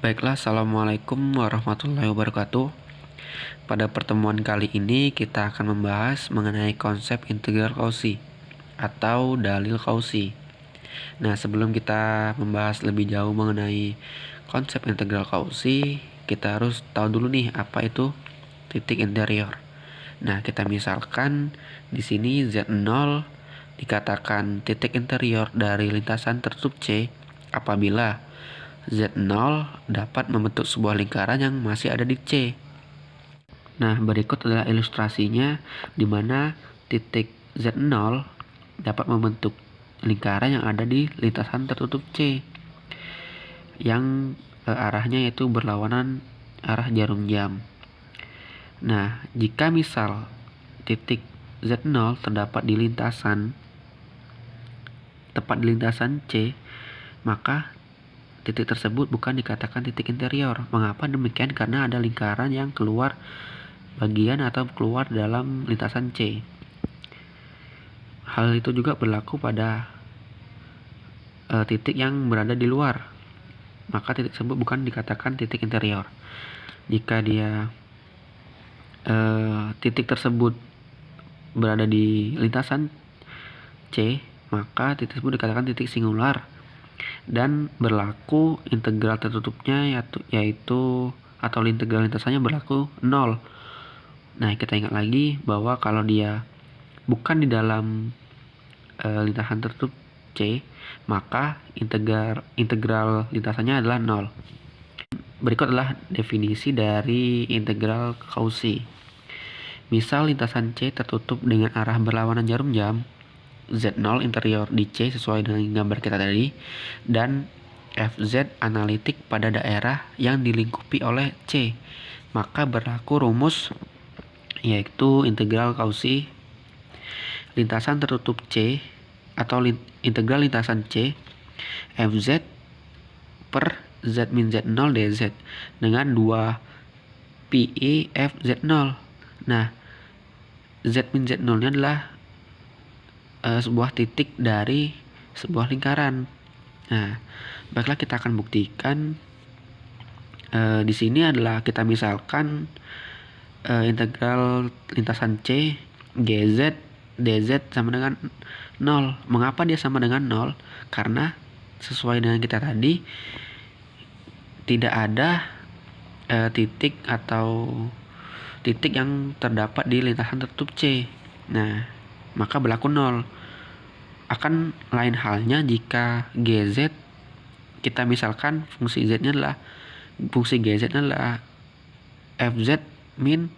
Baiklah, Assalamualaikum warahmatullahi wabarakatuh. Pada pertemuan kali ini kita akan membahas mengenai konsep integral Cauchy atau dalil Cauchy. Nah, sebelum kita membahas lebih jauh mengenai konsep integral Cauchy, kita harus tahu dulu nih apa itu titik interior. Nah, kita misalkan di sini Z0 dikatakan titik interior dari lintasan tertutup C apabila Z0 dapat membentuk sebuah lingkaran yang masih ada di C. Nah, berikut adalah ilustrasinya di mana titik Z0 dapat membentuk lingkaran yang ada di lintasan tertutup C yang arahnya yaitu berlawanan arah jarum jam. Nah, jika misal titik Z0 terdapat di lintasan tepat di lintasan C, maka titik tersebut bukan dikatakan titik interior. Mengapa demikian? Karena ada lingkaran yang keluar bagian atau keluar dalam lintasan C. Hal itu juga berlaku pada titik yang berada di luar. Maka titik tersebut bukan dikatakan titik interior. Jika dia titik tersebut berada di lintasan C, maka titik tersebut dikatakan titik singular dan berlaku integral tertutupnya yaitu atau integral lintasannya berlaku 0. Nah, kita ingat lagi bahwa kalau dia bukan di dalam lintasan tertutup C, maka integral lintasannya adalah 0. Berikut adalah definisi dari integral Cauchy. Misal lintasan C tertutup dengan arah berlawanan jarum jam, Z0 interior di C sesuai dengan gambar kita tadi, dan Fz analitik pada daerah yang dilingkupi oleh C, maka berlaku rumus yaitu integral Cauchy lintasan tertutup C atau integral lintasan C Fz per Z min Z0 dz dengan 2 pi Fz0. Nah, Z min Z0 nya adalah sebuah titik dari sebuah lingkaran. Nah, baiklah kita akan buktikan. Di sini adalah kita misalkan integral lintasan C GZ dz sama dengan 0. Mengapa dia sama dengan 0? Karena sesuai dengan kita tadi tidak ada titik atau titik yang terdapat di lintasan tertutup C. Nah, maka berlaku 0. Akan lain halnya jika GZ kita misalkan fungsi Z-nya adalah GZ-nya adalah Fz min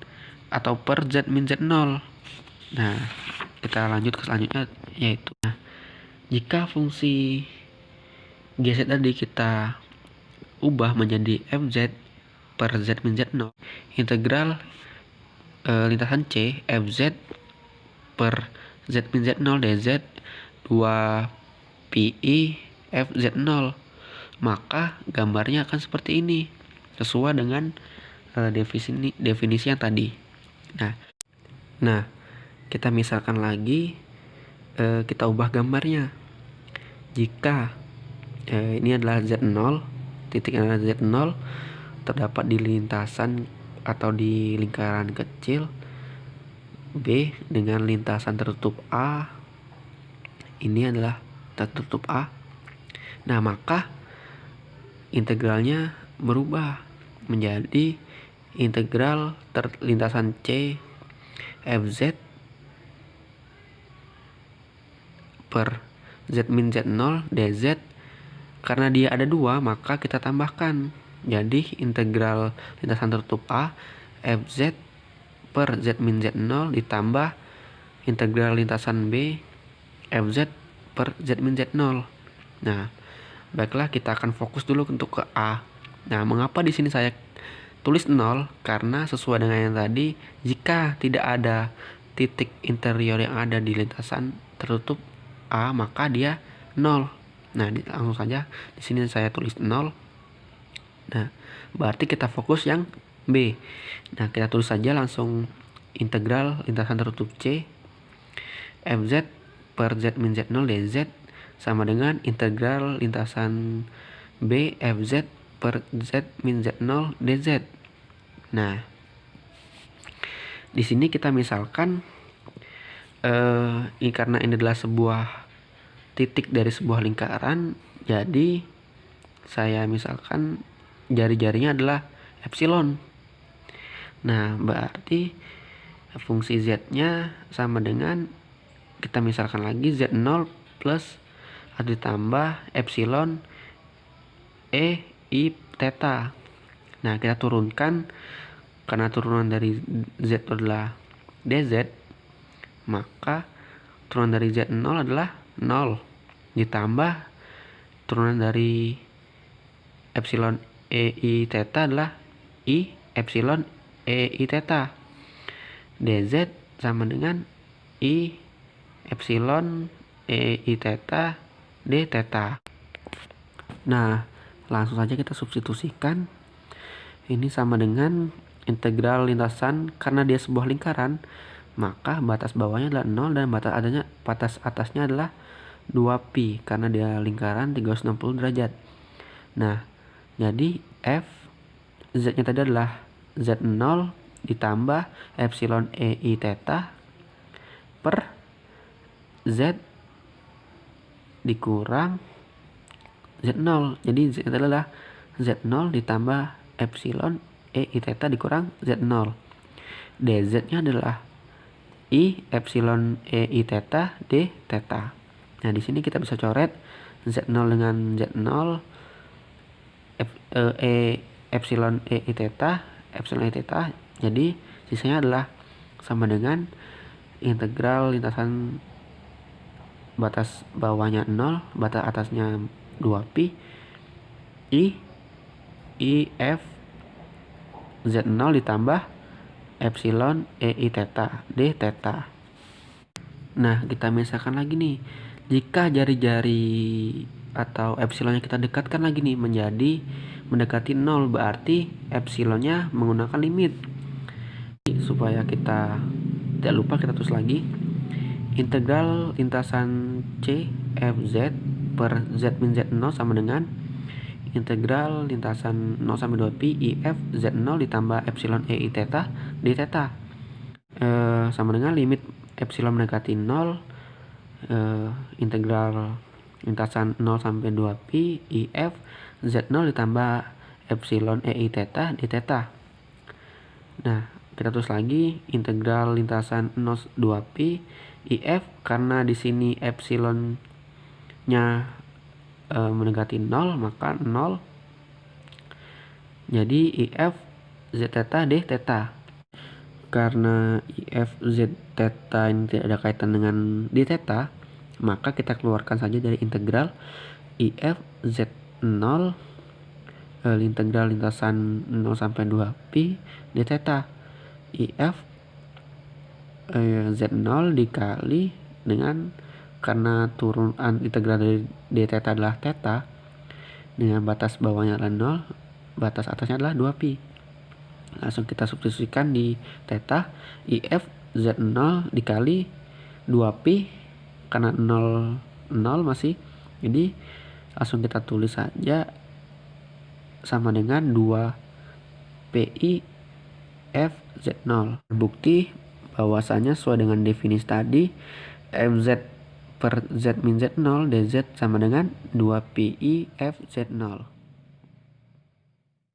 atau per Z min Z0. Nah, kita lanjut ke selanjutnya yaitu jika fungsi GZ tadi kita ubah menjadi Fz per Z min Z0, integral lintasan C Fz per Z min Z0 dz 2 pi Fz0, maka gambarnya akan seperti ini sesuai dengan definisi yang tadi. Nah, kita misalkan lagi kita ubah gambarnya. Jika ini adalah Z0, titik adalah Z0 terdapat di lintasan atau di lingkaran kecil B dengan lintasan tertutup A, ini adalah tertutup A. Nah, maka integralnya berubah menjadi integral lintasan C Fz per Z min Z0 dz. Karena dia ada 2, maka kita tambahkan. Jadi integral lintasan tertutup A Fz per Z min Z0 ditambah integral lintasan B Fz per Z min Z0. Nah, baiklah kita akan fokus dulu untuk ke A. Nah, mengapa di sini saya tulis 0? Karena sesuai dengan yang tadi, jika tidak ada titik interior yang ada di lintasan tertutup A, maka dia 0. Nah, langsung saja di sini saya tulis 0. Nah, berarti kita fokus yang B. Nah, kita tulis saja langsung integral lintasan tertutup C Fz per Z min Z0 dz sama dengan integral lintasan B Fz per Z min Z0 dz. Nah, di sini kita misalkan ini karena ini adalah sebuah titik dari sebuah lingkaran, jadi saya misalkan jari-jarinya adalah epsilon. Nah, berarti fungsi Z-nya sama dengan, kita misalkan lagi Z0 plus atau ditambah epsilon E I theta. Nah, kita turunkan, karena turunan dari Z adalah dz, maka turunan dari Z0 adalah 0 ditambah turunan dari epsilon E I theta adalah I epsilon E I theta. dz sama dengan I epsilon E I theta d theta. Nah, langsung saja kita substitusikan. Ini sama dengan integral lintasan, karena dia sebuah lingkaran, maka batas bawahnya adalah 0 dan batas atasnya adalah 2pi karena dia lingkaran 360 derajat. Nah, jadi F Z-nya tadi adalah Z0 ditambah epsilon E I theta per Z dikurang Z0. Jadi Z-nya tadi adalah Z0 ditambah epsilon E I theta dikurang Z0. dz-nya adalah I epsilon E I theta d theta. Nah, di sini kita bisa coret Z0 dengan Z0, epsilon E I theta, epsilon E theta. Jadi sisanya adalah sama dengan integral lintasan batas bawahnya 0, batas atasnya 2pi, I F Z0 ditambah epsilon E I theta d theta. Nah, kita misalkan lagi nih, jika jari-jari atau epsilonnya kita dekatkan lagi nih menjadi mendekati 0, berarti epsilonnya menggunakan limit. Supaya kita tidak lupa, kita tulis lagi integral lintasan C Fz per Z min Z0 sama dengan integral lintasan 0 sampai 2pi IF Z0 ditambah epsilon E I theta d theta, sama dengan limit epsilon mendekati 0, integral lintasan 0 sampai 2pi IF Z0 ditambah epsilon E I theta d theta. Nah, kita tulis lagi integral lintasan 0 2pi IF, karena di sini epsilonnya mendekati 0, maka 0. Jadi IF Z theta d theta. Karena IF Z theta ini tidak ada kaitan dengan d theta, maka kita keluarkan saja dari integral IF Z0 integral lintasan 0 sampai 2pi d theta. IF Z0 dikali dengan, karena turunan integral dari d theta adalah theta, dengan batas bawahnya adalah 0, batas atasnya adalah 2pi. Langsung kita substitusikan di theta. IF Z0 dikali 2pi, karena 0 masih, jadi langsung kita tulis saja sama dengan 2pi F Z0. Terbukti bahwasanya sesuai dengan definisi tadi, Fz per Z min Z0 dz sama dengan 2pi F Z0.